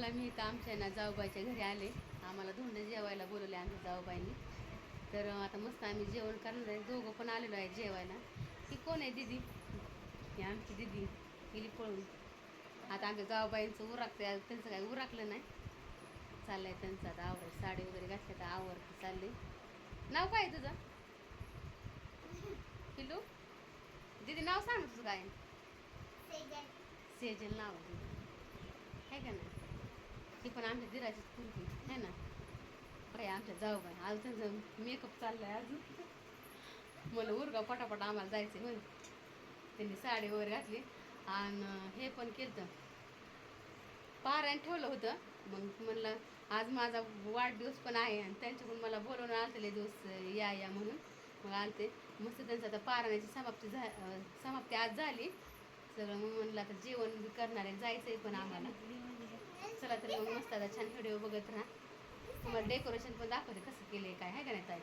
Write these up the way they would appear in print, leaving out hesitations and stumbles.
चला मी इथं आमच्या ना जाऊबाईच्या घरी आले. आम्हाला धोंडे जेवायला बोलवले आमच्या जाऊबाईंनी. तर आता मस्त आम्ही जेवण करणार आहे. दोघं पण आलेलो आहे जेवायला. ही कोण आहे दीदी? ही आमची दीदी गेली पळून. आता आमच्या जाऊबाईंचं उरकते, आज त्यांचं काही उरकलं नाही. चाललंय त्यांचं आता आवर, साडी वगैरे घातली तर आवरते चालले. नाव काय तुझं? पिलू. दीदी नाव सांग तुझं काय? सेजल नाव आहे का ना? ती पण आमच्या दिराचीच पुरगी आहे ना. काय आमच्या जाऊबाई आज त्यांचं मेकअप चाललाय अजून. मला उरगा पटापट आम्हाला जायचं होय. त्यांनी साडी वगैरे घातली आणि हे पण केलं, पारायण ठेवलं होतं. मग म्हणलं आज माझा वाढदिवस पण आहे आणि त्यांच्याकडून मला बोलवून आलते दिवस या म्हणून. मग आलते मस्त. त्यांचं आता पारायणाची समाप्ती आज झाली सगळं. मग म्हणलं आता जेवण करणार आहे, जायचं आहे पण आम्हाला. चला तर मग मस्त आता छान व्हिडिओ बघत राहा. तुम्हाला डेकोरेशन पण दाखवते कसं केले काय आहे का नाही ताई?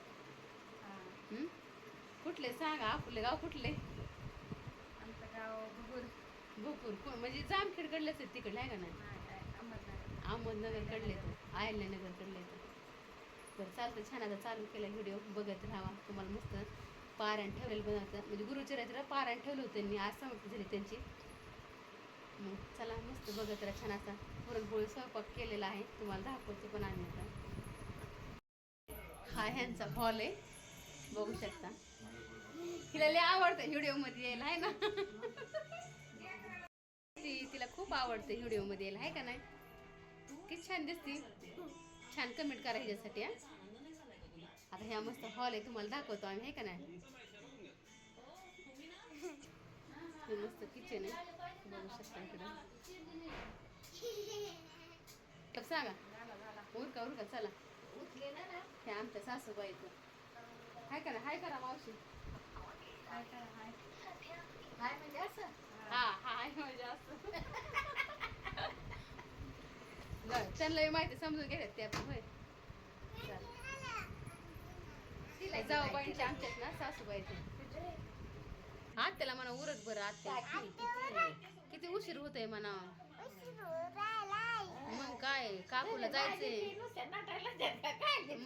कुठले सांगा, आपले गाव कुठले? आमचं गाव भोपूर म्हणजे जामखेडकडलेच आहेत तिकडले आहे का नाही? अहमदनगरकडले तर अहिल्यानगरकडले तर चालतं. छान आता चालू केलं व्हिडिओ बघत राहा. तुम्हाला मस्त पारायण ठेवलेलं बनवतं म्हणजे गुरुचरित्र पारायण ठेवलं होतं त्यांनी, आज समाप्ती झाली त्यांची. मग चला मस्त बघत राहा. छान असा पुरणपोळी स्वयंपाक केलेला आहे, तुम्हाला दाखवते पण आम्ही आता. हा ह्यांचा हॉल आहे, बघू शकता. तिला लय आवडतं व्हिडिओ मध्ये यायला आहे ना. तिला खूप आवडते व्हिडिओ मध्ये यायला आहे का नाही? किती छान दिसती. छान कमेंट करा ह्याच्यासाठी. आता ह्या मस्त हॉल आहे, तुम्हाला दाखवतो आम्ही आहे का नाही. मस्त किचन आहे, बघू शकता इकडं. तर सांगा उरका उरका चला. हे आमच्या सासूबाईचं हाय करा, हाय करा मावशी. हाय म्हणजे असं, हा हाय म्हणजे असं. त्यांना माहिती समजून घेतात ते आपण. होय जाऊबाईंच्या आमच्यात ना सासूबाईचे. आत्याला म्हणा उरक बरं. आत्या किती उशीर होतोय म्हणा. मग काय काकूला जायचंय.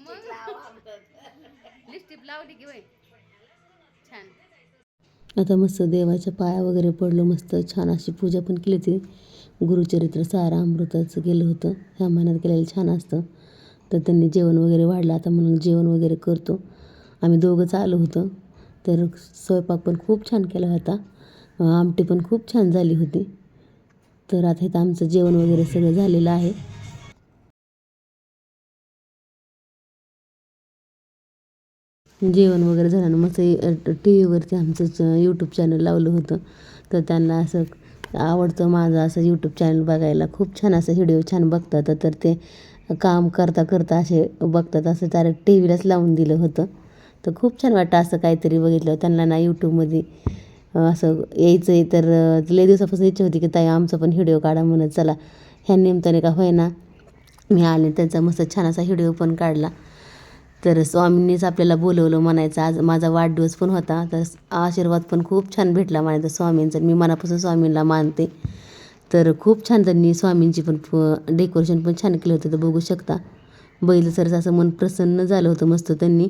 मग लिपस्टिक लावली की वय छान. आता मस्त देवाच्या पाया वगैरे पडलो, मस्त छान अशी पूजा पण केली होती. गुरुचरित्र सारा अमृताचं केलं होतं, ह्या महिन्यात केलेलं छान असतं. तर त्यांनी जेवण वगैरे वाढलं, आता म्हणून जेवण वगैरे करतो. आम्ही दोघंच आलो होतो. तर स्वयंपाक पण खूप छान केला होता, आमटी पण खूप छान झाली होती. तर आता इथं आमचं जेवण वगैरे सगळं झालेलं आहे. जेवण वगैरे झालं मस्त टी व्हीवरती आमचं यूट्यूब चॅनल लावलं होतं. तर त्यांना असं आवडतं माझं असं यूट्यूब चॅनल बघायला. खूप छान असं व्हिडिओ छान बघतात. तर ते काम करता करता असे बघतात, असं त्याला टी व्हीलाच लावून दिलं होतं. तर खूप छान वाटतं असं काहीतरी बघितलं त्यांना ना यूट्यूबमध्ये असं यायचं आहे. तर लई दिवसापासून इच्छा होती की ताई आमचा पण व्हिडिओ काढा म्हणत. चला ह्या निमित्ताने का होईना मी आले, त्यांचा मस्त छान असा व्हिडिओ पण काढला. तर स्वामींनीच आपल्याला बोलवलं म्हणायचं. आज माझा वाढदिवस पण होता, तर आशीर्वाद पण खूप छान भेटला म्हणायचं स्वामींचा. मी मनापासून स्वामींना मानते. तर खूप छान त्यांनी स्वामींची पण डेकोरेशन पण छान केलं होतं. तर बघू शकता बैल सरचं असं मन प्रसन्न झालं होतं मस्त. त्यांनी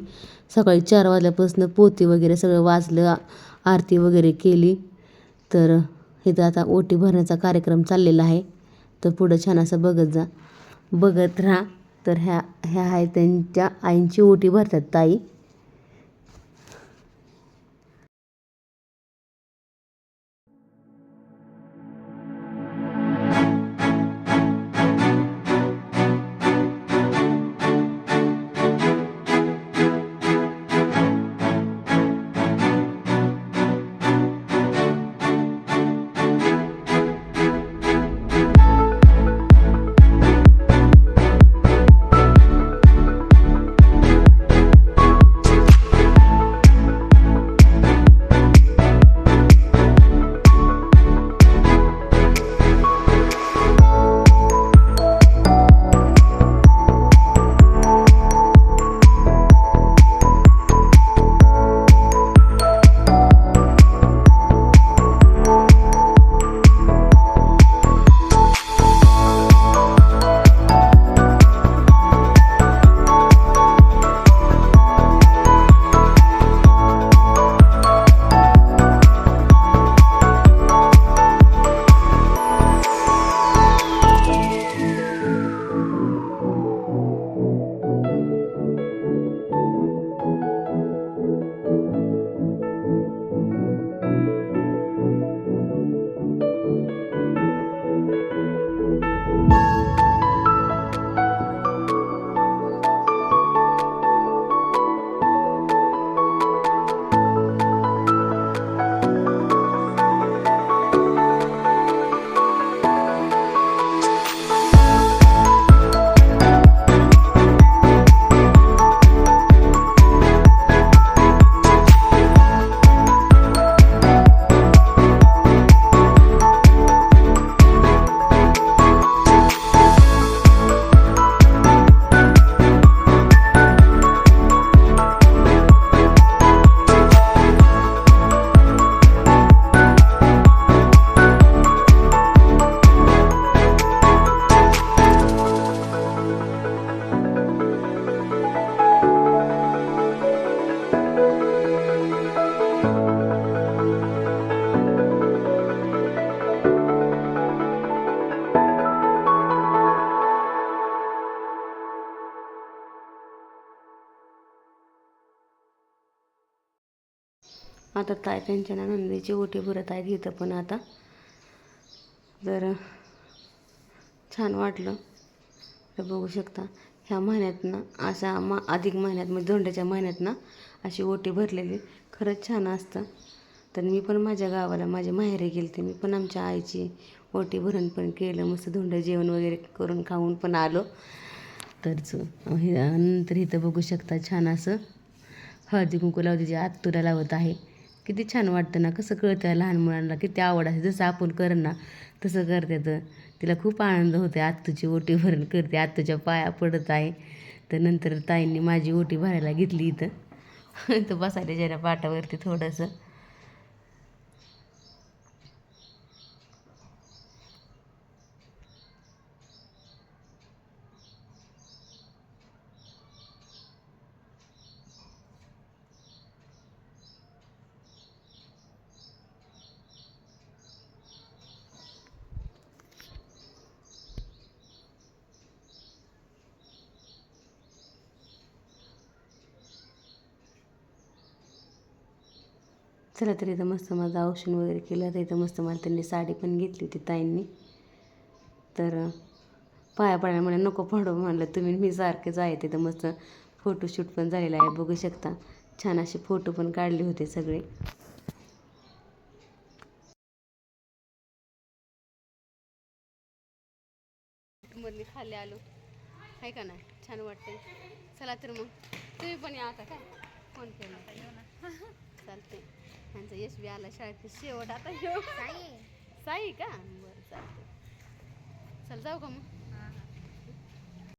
सकाळी 4 वाजल्यापासून पोथी वगैरे सगळं वाचलं, आरती वगैरे केली. तर इथं आता ओटी भरण्याचा कार्यक्रम चाललेला आहे. तर पुढं छान असं बघत राहा. तर ह्या आहे त्यांच्या आईंची ओटी भरतात ताई. आता त्यांच्या नंदीची ओटी भरत आहेत इथं पण आता. तर छान वाटलं. तर बघू शकता ह्या महिन्यातनं अशा अधिक महिन्यात म्हणजे धोंड्याच्या महिन्यात अशी ओटी भरलेली खरंच छान असतं. तर मी पण माझ्या गावाला माझ्या माहेरी गेलते. मी पण आमच्या आईची ओटी भरण पण केलं. मस्त धोंडं जेवण वगैरे करून खाऊन पण आलो. तरच नंतर इथं बघू शकता छान असं हळदी कुंकू लावते जे आत्तुला लावत आहे. किती छान वाटतं ना. कसं कळतं लहान मुलांना किती आवड आहे. जसं आपण करण ना तसं करतात. तिला खूप आनंद होते. आत्तूची ओटी भरण करते. आत्तूच्या पाया पडत आहे. तर नंतर ताईंनी माझी ओटी भरायला घेतली इथं. तर बसायला जरा पाटावरती थोडंसं. चला तर इथं मस्त माझं औषण वगैरे केलं. तर इथं मस्त मला त्यांनी साडी पण घेतली होती ताईंनी. तर पाया पडायला म्हणे नको पडू म्हणलं तुम्ही मी सारखेच आहे. तिथं मस्त फोटोशूट पण झालेलं आहे बघू शकता. छान असे फोटो पण काढले होते सगळे. मधली खाली आलो आहे का नाही छान वाटते. चला तर मग तुम्ही पण या आता काय फोन केला चालते. त्यांचा यश बी आला शाळेत शेवट आता साई का बरं चालते. चल जाऊ का मग.